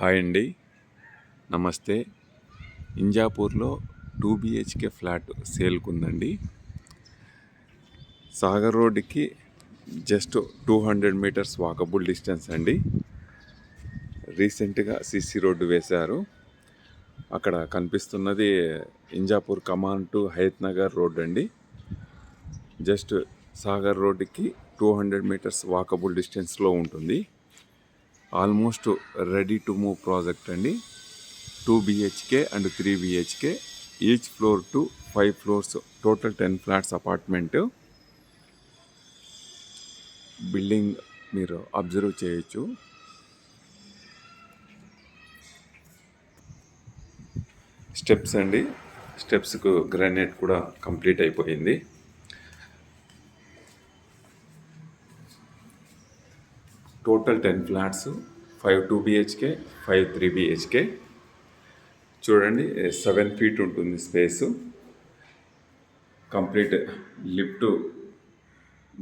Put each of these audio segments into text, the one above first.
Hi అండి, నమస్తే. ఇంజాపూర్లో 2 BHK flat సేల్కు ఉందండి. సాగర్ రోడ్డుకి జస్ట్ 200 మీటర్స్ వాకబుల్ డిస్టెన్స్ అండి. రీసెంట్గా సిసి రోడ్డు వేశారు. అక్కడ కనిపిస్తున్నది ఇంజాపూర్ కమాన్ టు హయత్ నగర్ రోడ్ అండి. జస్ట్ సాగర్ రోడ్డుకి 200 మీటర్స్ వాకబుల్ డిస్టెన్స్లో ఉంటుంది. Almost ready to move project అండి. 2 BHK and 3 BHK, each floor two 5 floors, total 10 flats apartment. Building మీరు అబ్జర్వ్ చేయొచ్చు. స్టెప్స్ అండి, స్టెప్స్కు గ్రానైట్ కూడా కంప్లీట్ అయిపోయింది. Total 10 flats, 5 2 BHK, 5 3 BHK. చూడండి, 7 feet ఉంటుంది స్పేసు. కంప్లీట్ లిఫ్ట్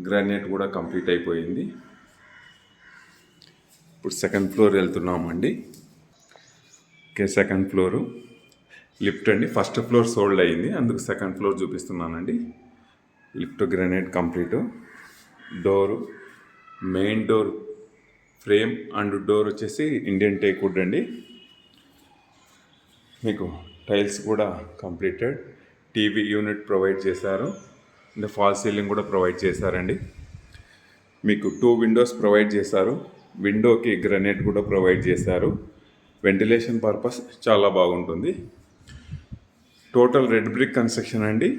గ్రానైట్ కూడా కంప్లీట్ అయిపోయింది. ఇప్పుడు సెకండ్ ఫ్లోర్ వెళ్తున్నామండి. ఓకే, సెకండ్ ఫ్లోరు లిఫ్ట్ అండి. ఫస్ట్ ఫ్లోర్ సోల్డ్ అయ్యింది, అందుకు సెకండ్ ఫ్లోర్ చూపిస్తున్నానండి. Lift granite complete. Door, main door frame and door వచ్చేసి ఇండియన్ టేక్ వుడ్ అండి. మీకు టైల్స్ కూడా కంప్లీటెడ్. టీవీ యూనిట్ ప్రొవైడ్ చేశారు. అండ్ ఫాల్ సీలింగ్ కూడా ప్రొవైడ్ చేశారండి. మీకు 2 విండోస్ ప్రొవైడ్ చేశారు. విండోకి గ్రానైట్ కూడా ప్రొవైడ్ చేశారు. వెంటిలేషన్ పర్పస్ చాలా బాగుంటుంది. టోటల్ రెడ్ బ్రిక్ కన్స్ట్రక్షన్ అండి.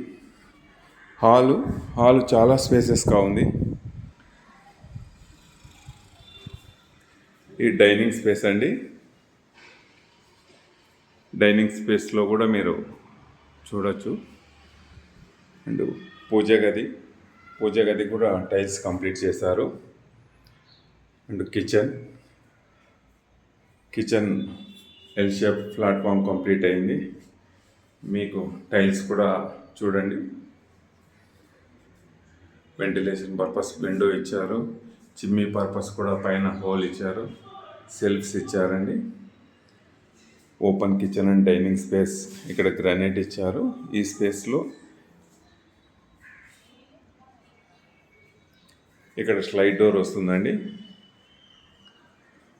హాలు చాలా స్పేసెస్గా ఉంది. ఈ డైనింగ్ స్పేస్ అండి. డైనింగ్ స్పేస్లో కూడా మీరు చూడొచ్చు. అండ్ పూజ గది కూడా టైల్స్ కంప్లీట్ చేశారు. And kitchen L shape platform complete అయింది. మీకు టైల్స్ కూడా చూడండి. వెంటిలేషన్ పర్పస్ విండో ఇచ్చారు. చిమ్నీ పర్పస్ కూడా పైన హోల్ ఇచ్చారు. సెల్ఫ్స్ ఇచ్చారండి. Open kitchen and dining space. ఇక్కడ గ్రానైట్ ఇచ్చారు. ఈ స్పేస్లో ఇక్కడ స్లైడ్ డోర్ వస్తుందండి.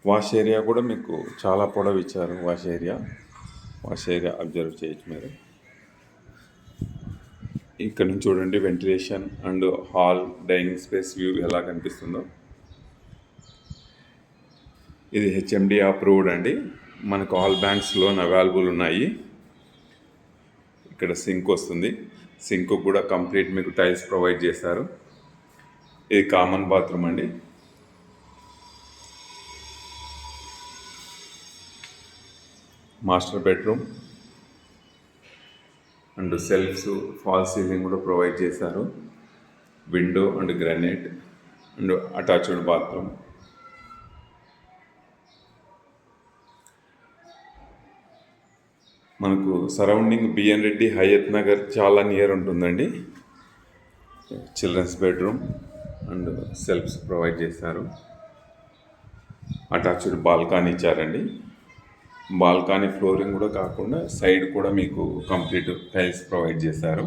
వాష్ ఏరియా కూడా మీకు చాలా పొడవు ఇచ్చారు. వాష్ ఏరియా అబ్జర్వ్ చేయొచ్చు మీరు. ఇక్కడ నుంచి చూడండి ventilation and hall, dining space view ఎలా కనిపిస్తుందో. ఇది HMD అప్రూవ్డ్ అండి. మనకు ఆల్ బ్యాంక్స్ లోన్ అవైలబుల్ ఉన్నాయి. ఇక్కడ సింక్ వస్తుంది. సింక్ కూడా కంప్లీట్ మీకు టైల్స్ ప్రొవైడ్ చేశారు. ఇది కామన్ బాత్రూమ్ అండి. Master bedroom and shelves, fall ceiling కూడా ప్రొవైడ్ చేశారు. Window and granite and attached bathroom. మనకు సరౌండింగ్ బిఎన్ రెడ్డి హయత్ నగర్ చాలా నియర్ ఉంటుందండి. Childrens bedroom and shelves provide చేశారు. అటాచ్డ్ బాల్కనీ ఇచ్చారండి. బాల్కనీ ఫ్లోరింగ్ కూడా కాకుండా సైడ్ కూడా మీకు కంప్లీట్ టైల్స్ ప్రొవైడ్ చేశారు.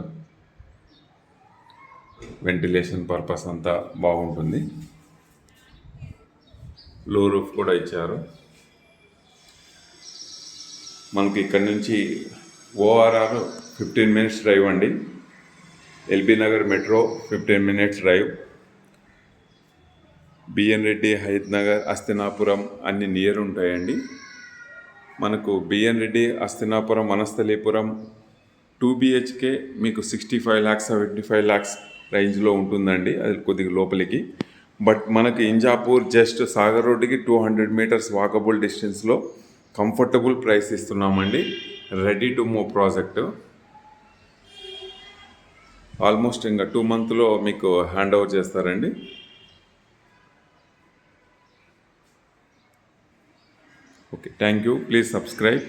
వెంటిలేషన్ పర్పస్ అంతా బాగుంటుంది. లో రూఫ్ కూడా ఇచ్చారు. మనకి ఇక్కడ నుంచి ORR 15 minutes డ్రైవ్ అండి. LB Nagar metro 15 minutes drive. BN Reddy, Hayath Nagar, Astinapuram అన్ని నియర్ ఉంటాయండి. మనకు బిఎన్ రెడ్డి, అస్తినాపురం, వనస్థలీపురం 2 BHK మీకు 65 lakhs 75 lakhs రేంజ్లో ఉంటుందండి. అది కొద్దిగా లోపలికి. బట్ మనకి ఇంజాపూర్ జస్ట్ సాగర్ రోడ్డుకి 200 meters వాకబుల్ డిస్టెన్స్లో కంఫర్టబుల్ ప్రైస్ ఇస్తున్నామండి. Ready to move project. Almost ఇంకా 2 monthsలో మీకు హ్యాండ్ ఓవర్ చేస్తారండి. Okay, thank you. Please subscribe.